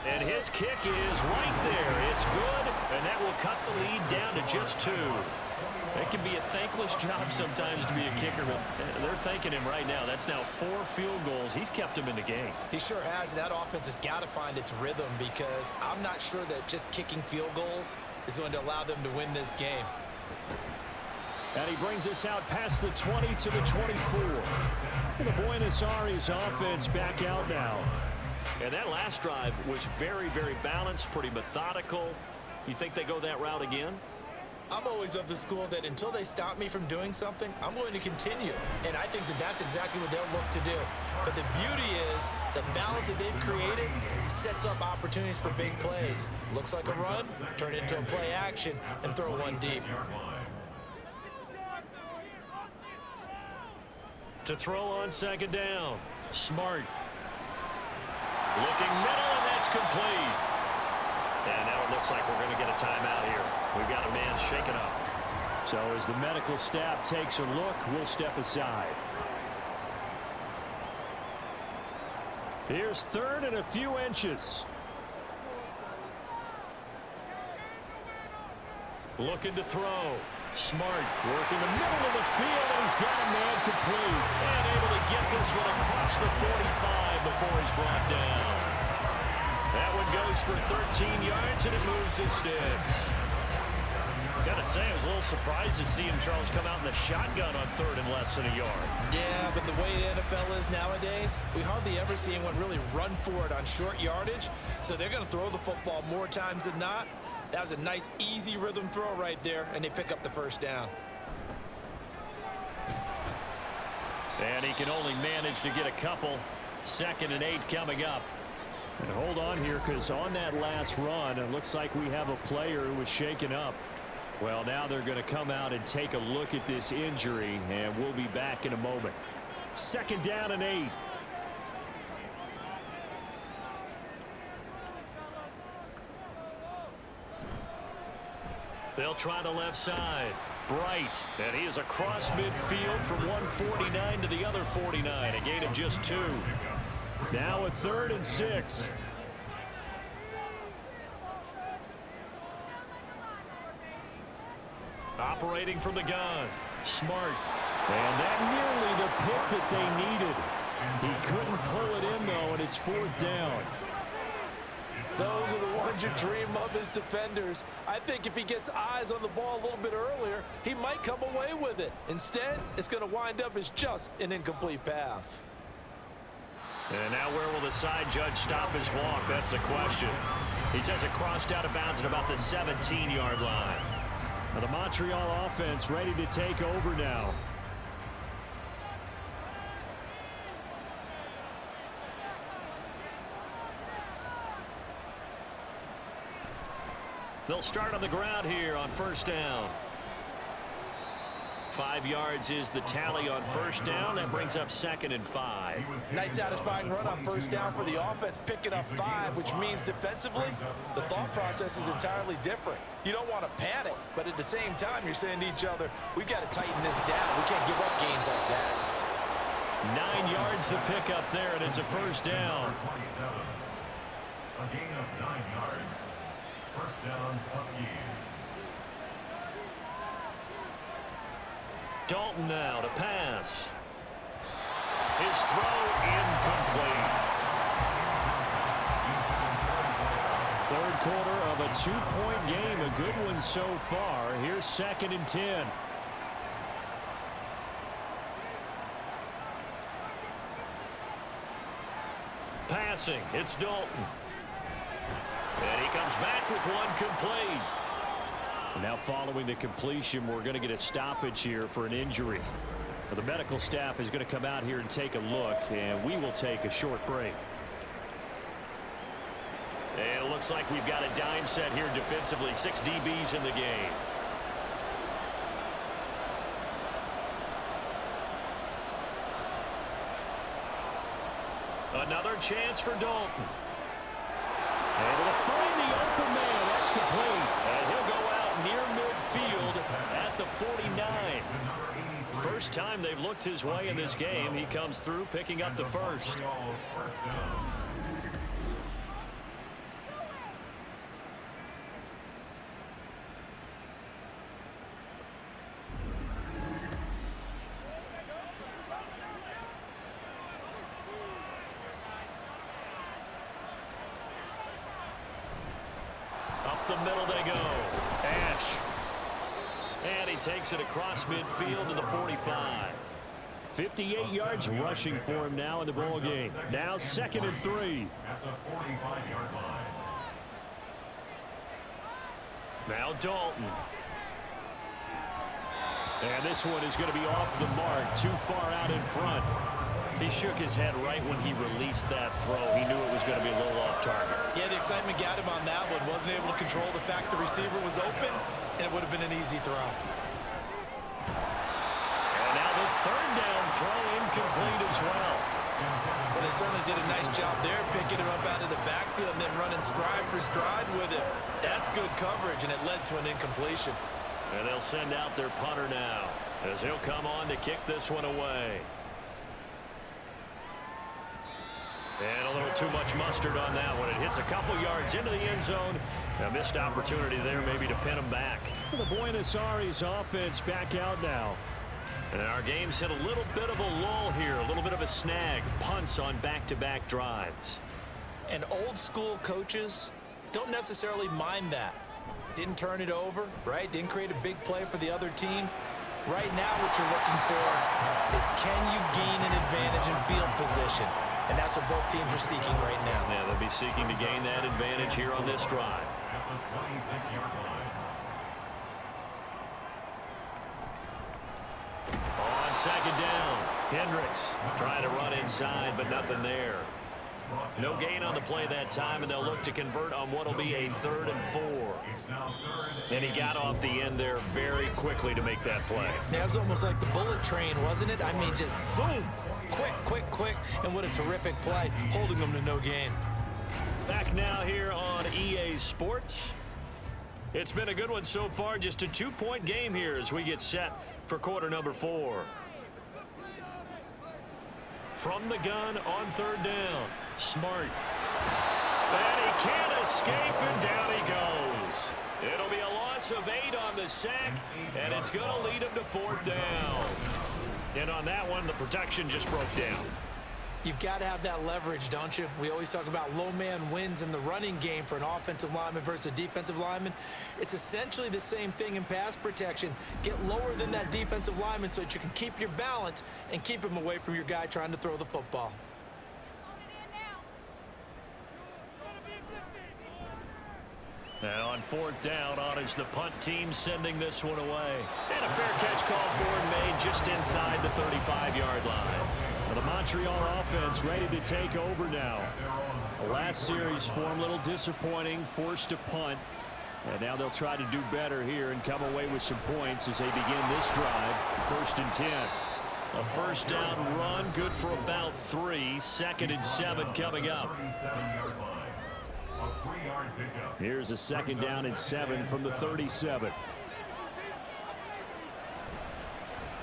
And his kick is right there. It's good, and that will cut the lead down to just 2. It can be a thankless job sometimes to be a kicker, but they're thanking him right now. That's now 4 field goals. He's kept him in the game. He sure has, and that offense has got to find its rhythm, because I'm not sure that just kicking field goals is going to allow them to win this game. And he brings us out past the 20 to the 24. And the Buenos Aires offense back out now. And that last drive was very, very balanced, pretty methodical. You think they go that route again? I'm always of the school that until they stop me from doing something, I'm going to continue. And I think that that's exactly what they'll look to do. But the beauty is the balance that they've created sets up opportunities for big plays. Looks like a run, turn it into a play action, and throw one deep. To throw on 2nd down. Smart. Looking middle, and that's complete. And now it looks like we're going to get a timeout here. We've got a man shaken up. So as the medical staff takes a look, we'll step aside. Here's 3rd and a few inches. Looking to throw. Smart working the middle of the field, and he's got a man complete. And able to get this one across the 45 before he's brought down. That one goes for 13 yards, and it moves his sticks. Gotta say, I was a little surprised to see him, Charles, come out in the shotgun on 3rd and less than a yard. Yeah, but the way the NFL is nowadays, we hardly ever see anyone really run for it on short yardage. So they're going to throw the football more times than not. That was a nice, easy rhythm throw right there, and they pick up the 1st down. And he can only manage to get a couple. 2nd and 8 coming up. And hold on here, because on that last run, it looks like we have a player who was shaken up. Well, now they're going to come out and take a look at this injury, and we'll be back in a moment. 2nd down and 8. They'll try the left side. Bright, and he is across midfield from 149 to the other 49, a gain of just 2. Now a 3rd and 6. Operating from the gun. Smart. And that nearly the pick that they needed. He couldn't pull it in, though, and it's 4th down. Those are the ones you dream of as defenders. I think if he gets eyes on the ball a little bit earlier, he might come away with it. Instead, it's going to wind up as just an incomplete pass. And now where will the side judge stop his walk? That's the question. He says it crossed out of bounds at about the 17-yard line. Now the Montreal offense ready to take over now. They'll start on the ground here on 1st down. 5 yards is the tally on 1st down. That brings up 2nd and 5. Nice satisfying run on 1st down for the offense, picking up 5, which means defensively, the thought process is entirely different. You don't want to panic, but at the same time, you're saying to each other, we've got to tighten this down. We can't give up gains like that. 9 yards to pick up there, and it's a 1st down. A gain of 9 yards. First down, Huskies. Dalton now to pass. His throw incomplete. Third quarter of a 2-point game. A good one so far. Here's 2nd and 10. Passing. It's Dalton. And he comes back with one complete. Now following the completion, we're going to get a stoppage here for an injury. The medical staff is going to come out here and take a look, and we will take a short break. And it looks like we've got a dime set here defensively. 6 DBs in the game. Another chance for Dalton. Able to find the open man. That's complete. And he'll go out near midfield at the 49. First time they've looked his way in this game. He comes through picking up the first. Up the middle they go. Ash. And he takes it across midfield to the 45. 58 yards rushing for him now in the ball game. Now 2nd and 3. At the 45-yard line. Now Dalton. And this one is going to be off the mark. Too far out in front. He shook his head right when he released that throw. He knew it was going to be a little off target. Yeah, the excitement got him on that one. Wasn't able to control the fact the receiver was open, and it would have been an easy throw. And now the 3rd down throw incomplete as well. Well, they certainly did a nice job there, picking him up out of the backfield and then running stride for stride with it. That's good coverage, and it led to an incompletion. And they'll send out their punter now as he'll come on to kick this one away. And a little too much mustard on that one. It hits a couple yards into the end zone. A missed opportunity there maybe to pin him back. The Buenos Aires offense back out now. And our game's hit a little bit of a lull here. A little bit of a snag. Punts on back-to-back drives. And old school coaches don't necessarily mind that. Didn't turn it over, right? Didn't create a big play for the other team. Right now what you're looking for is, can you gain an advantage in field position? And that's what both teams are seeking right now. Yeah, they'll be seeking to gain that advantage here on this drive. At the 26-yard line. On 2nd down, Hendricks trying to run inside, but nothing there. No gain on the play that time, and they'll look to convert on what will be a 3rd and 4. It's now 3rd. And he got off the end there very quickly to make that play. That was almost like the bullet train, wasn't it? I mean, just zoom. Quick, quick, quick. And what a terrific play, holding them to no gain. Back now here on EA Sports. It's been a good one so far. Just a 2-point game here as we get set for quarter number 4. From the gun on 3rd down. Smart. And he can't escape, and down he goes. It'll be a loss of 8 on the sack, and it's going to lead him to 4th down. And on that one, the protection just broke down. You've got to have that leverage, don't you? We always talk about low man wins in the running game for an offensive lineman versus a defensive lineman. It's essentially the same thing in pass protection. Get lower than that defensive lineman so that you can keep your balance and keep him away from your guy trying to throw the football. Now on 4th down, on is the punt team sending this one away. And a fair catch called for and made just inside the 35-yard line. Well, the Montreal offense ready to take over now. The last series for them a little disappointing, forced to punt. And now they'll try to do better here and come away with some points as they begin this drive. 1st and 10. A 1st down run, good for about 3. 2nd and 7 coming up. 37-yard line. A 3-yard pickup. Here's a 2nd down and 7 from the 37.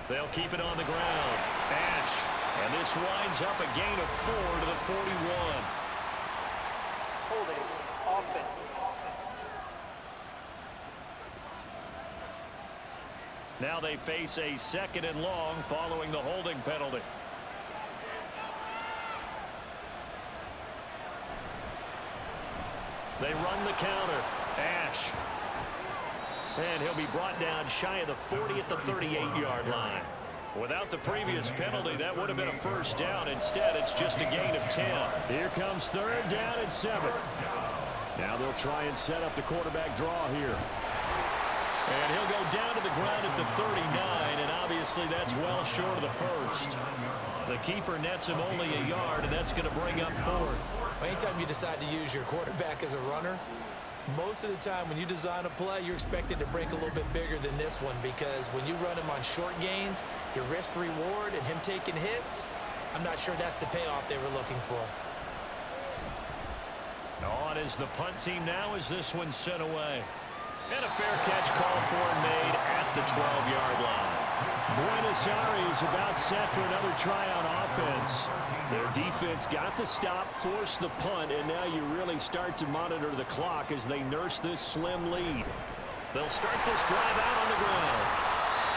They'll keep it on the ground. Ash. And this winds up a gain of 4 to the 41. Holding. defense. Now they face a 2nd and long following the holding penalty. They run the counter. Ash. And he'll be brought down shy of the 40 at the 38-yard line. Without the previous penalty, that would have been a first down. Instead, it's just a gain of 10. Here comes 3rd down and 7. Now they'll try and set up the quarterback draw here. And he'll go down to the ground at the 39, and obviously that's well short of the first. The keeper nets him only a yard, and that's going to bring up 4th. Anytime you decide to use your quarterback as a runner, most of the time when you design a play, you're expected to break a little bit bigger than this one, because when you run him on short gains, your risk-reward and him taking hits, I'm not sure that's the payoff they were looking for. On is the punt team now as this one's sent away. And a fair catch called for and made at the 12-yard line. Buenos Aires about set for another try on offense. Their defense got the stop, forced the punt, and now you really start to monitor the clock as they nurse this slim lead. They'll start this drive out on the ground.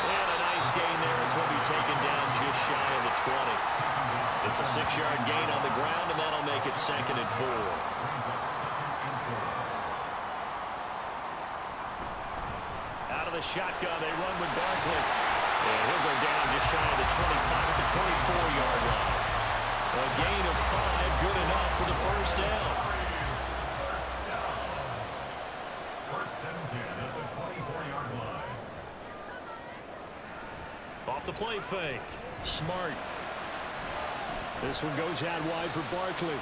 And a nice gain there as he'll be taken down just shy of the 20. It's a 6-yard gain on the ground, and that'll make it 2nd and 4. Out of the shotgun, they run with Barkley. And he'll go down just shy of the 25 at the 24-yard line. A gain of 5, good enough for the first down. First and 10 at the 24-yard line. Off the play fake. Smart. This one goes out wide for Barkley.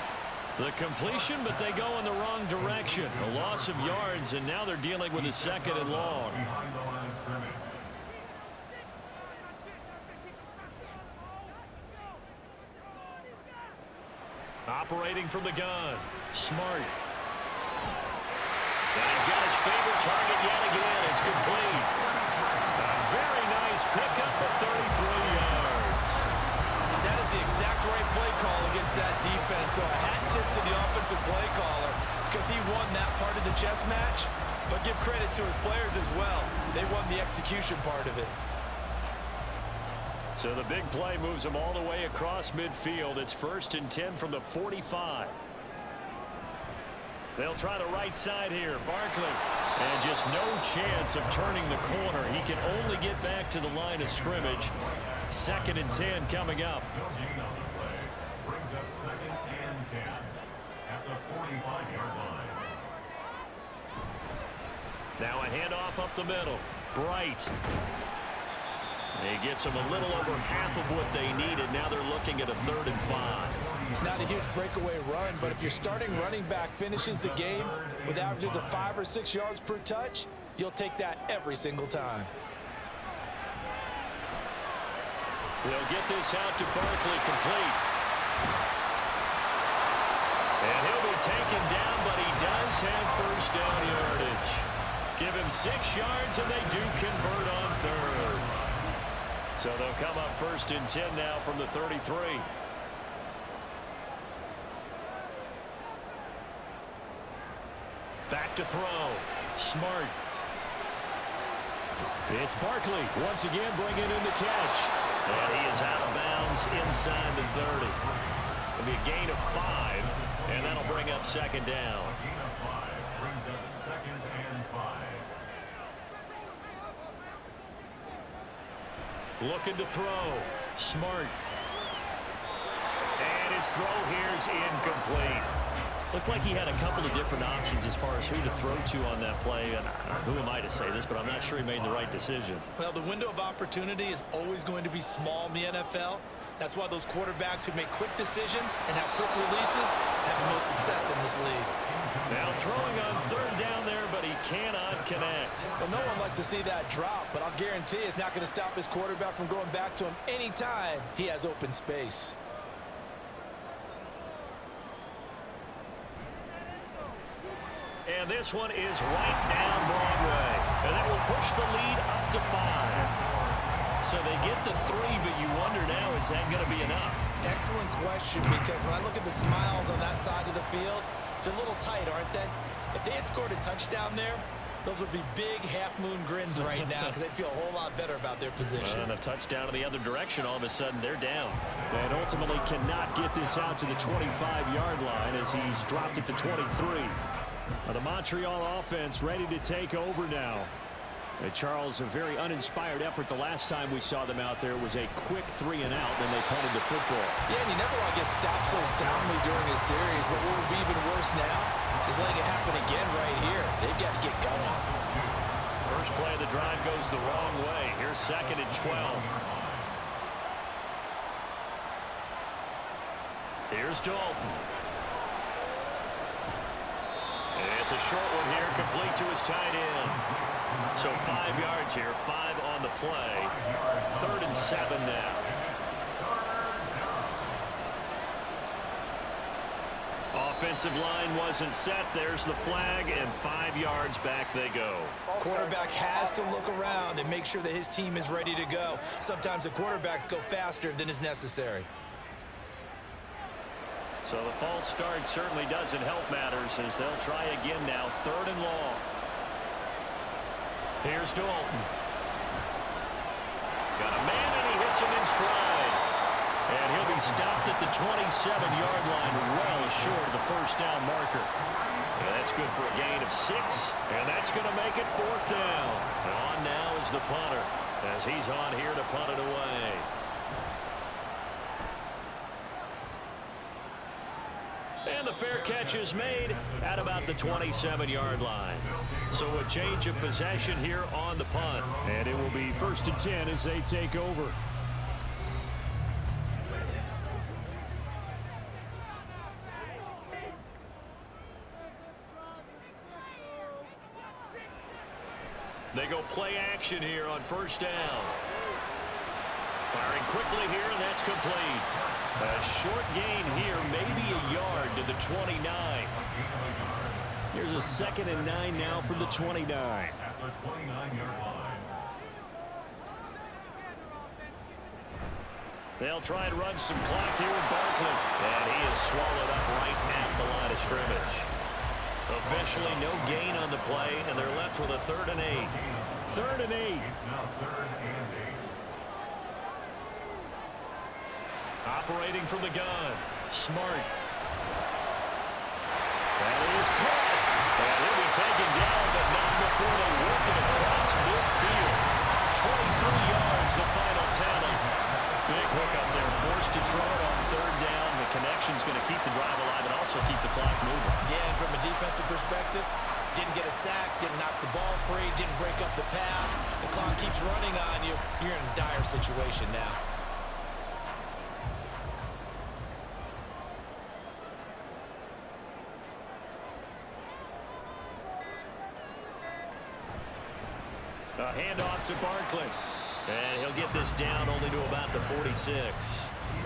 The completion, but they go in the wrong direction. A loss of yards, and now they're dealing with a 2nd and long. Behind the line of scrimmage. Operating from the gun. Smart. And he's got his favorite target yet again. It's complete. A very nice pickup of 33 yards. That is the exact right play call against that defense. So a hat tip to the offensive play caller, because he won that part of the chess match. But give credit to his players as well. They won the execution part of it. So the big play moves them all the way across midfield. It's 1st and 10 from the 45. They'll try the right side here. Barkley. And just no chance of turning the corner. He can only get back to the line of scrimmage. 2nd and 10 coming up. No gain on the play. Brings up 2nd and 10 at the 45-yard line. Now a handoff up the middle. Bright. He gets them a little over half of what they needed. Now they're looking at a 3rd and 5. It's not a huge breakaway run, but if your starting running back finishes the game with averages of 5 or 6 yards per touch, you'll take that every single time. They'll get this out to Barkley, complete. And he'll be taken down, but he does have first down yardage. Give him 6 yards, and they do convert on 3rd. So they'll come up 1st and 10 now from the 33. Back to throw. Smart. It's Barkley once again bringing in the catch. And he is out of bounds inside the 30. It'll be a gain of 5, and that'll bring up 2nd down. A gain of 5 brings up 2nd and 5. Looking to throw. Smart. And his throw here's incomplete. Looked like he had a couple of different options as far as who to throw to on that play. And who am I to say this, but I'm not sure he made the right decision. Well, the window of opportunity is always going to be small in the NFL. That's why those quarterbacks who make quick decisions and have quick releases have the most success in this league. Now throwing on 3rd down there, but he cannot connect. Well, no one likes to see that drop, but I'll guarantee it's not going to stop his quarterback from going back to him anytime he has open space. And this one is right down Broadway. And that will push the lead up to 5. So they get to 3, but you wonder now, is that going to be enough? Excellent question, because when I look at the smiles on that side of the field, they're a little tight, aren't they? If they had scored a touchdown there, those would be big half-moon grins right now because they'd feel a whole lot better about their position. And a touchdown in the other direction, all of a sudden they're down. And ultimately cannot get this out to the 25-yard line as he's dropped it to 23. Now the Montreal offense ready to take over now. And Charles, a very uninspired effort the last time we saw them out there was a quick 3 and out when they punted the football. Yeah, and you never want to get stopped so soundly during a series, but what would be even worse now is letting it happen again right here. They've got to get going. First play of the drive goes the wrong way. Here's 2nd and 12. Here's Dalton. It's a short one here, complete to his tight end. So 5 yards here, 5 on the play. 3rd and 7 now. Offensive line wasn't set. There's the flag, and 5 yards back they go. Quarterback has to look around and make sure that his team is ready to go. Sometimes the quarterbacks go faster than is necessary. So the false start certainly doesn't help matters as they'll try again now. 3rd and long. Here's Dalton. Got a man, and he hits him in stride. And he'll be stopped at the 27-yard line, well short of the first down marker. And that's good for a gain of 6, and that's going to make it 4th down. And on now is the punter as he's on here to punt it away. And the fair catch is made at about the 27-yard line. So a change of possession here on the punt. And it will be 1st and 10 as they take over. They go play action here on 1st down. Firing quickly here, and that's complete. A short gain here, maybe a yard to the 29. Here's a 2nd and 9 now from the 29. At the 29-yard line. They'll try and run some clock here with Barkley. And he is swallowed up right at the line of scrimmage. Officially no gain on the play, and they're left with a 3rd and 8. 3rd and 8. It's now 3rd and 8. Operating from the gun. Smart. That is caught. And he'll be taken down, but not before they work it across midfield. 23 yards, the final tally. Big hook up there. Forced to throw it on 3rd down. The connection's going to keep the drive alive and also keep the clock moving. Yeah, and from a defensive perspective, didn't get a sack, didn't knock the ball free, didn't break up the pass. The clock keeps running on you. You're in a dire situation now. A handoff to Barkley. And he'll get this down only to about the 46.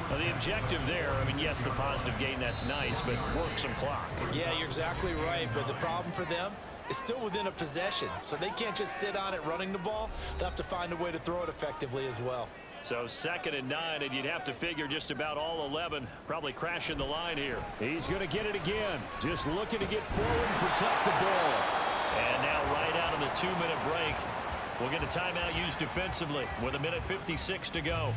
Well, the objective there, I mean, yes, the positive gain, that's nice, but work some clock. Yeah, you're exactly right, but the problem for them is still within a possession, so they can't just sit on it running the ball. They'll have to find a way to throw it effectively as well. So 2nd and 9, and you'd have to figure just about all 11 probably crashing the line here. He's going to get it again. Just looking to get forward and protect the ball. And now right out of the 2-minute break, we'll get a timeout used defensively with 1:56 to go.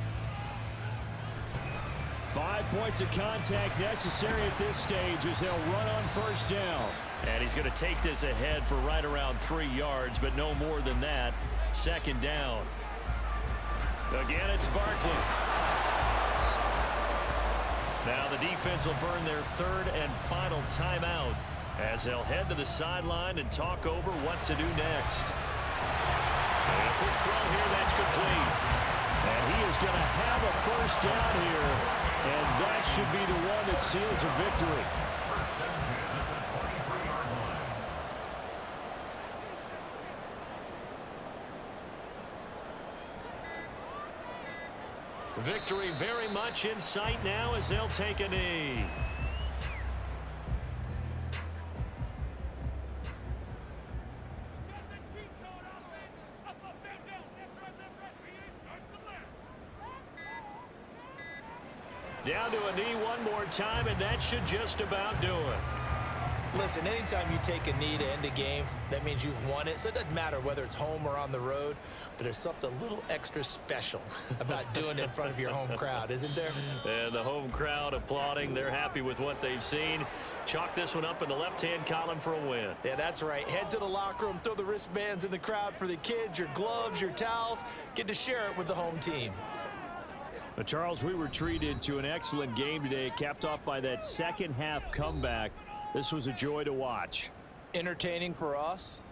5 points of contact necessary at this stage as they'll run on 1st down. And he's going to take this ahead for right around 3 yards, but no more than that. 2nd down. Again, it's Barkley. Now the defense will burn their 3rd and final timeout as they'll head to the sideline and talk over what to do next. And a quick throw here, that's complete. And he is going to have a 1st down here, and that should be the one that seals a victory. Victory very much in sight now as they'll take a knee. Down to a knee one more time, and that should just about do it. Listen, anytime you take a knee to end a game, that means you've won it. So it doesn't matter whether it's home or on the road, but there's something a little extra special about doing it in front of your home crowd, isn't there? And the home crowd applauding. They're happy with what they've seen. Chalk this one up in the left-hand column for a win. Yeah, that's right. Head to the locker room, throw the wristbands in the crowd for the kids, your gloves, your towels. Get to share it with the home team. But Charles, we were treated to an excellent game today, capped off by that second-half comeback. This was a joy to watch. Entertaining for us,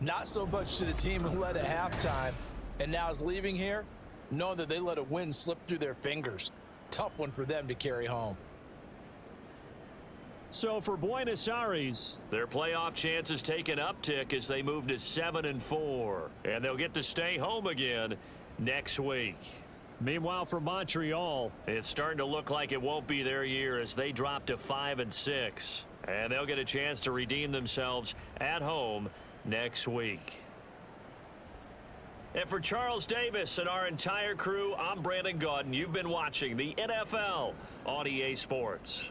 not so much to the team who led at halftime and now is leaving here, knowing that they let a win slip through their fingers. Tough one for them to carry home. So for Buenos Aires, their playoff chances take an uptick as they move to 7-4. And they'll get to stay home again next week. Meanwhile, for Montreal, it's starting to look like it won't be their year as they drop to 5-6. And they'll get a chance to redeem themselves at home next week. And for Charles Davis and our entire crew, I'm Brandon Gaudin. You've been watching the NFL on EA Sports.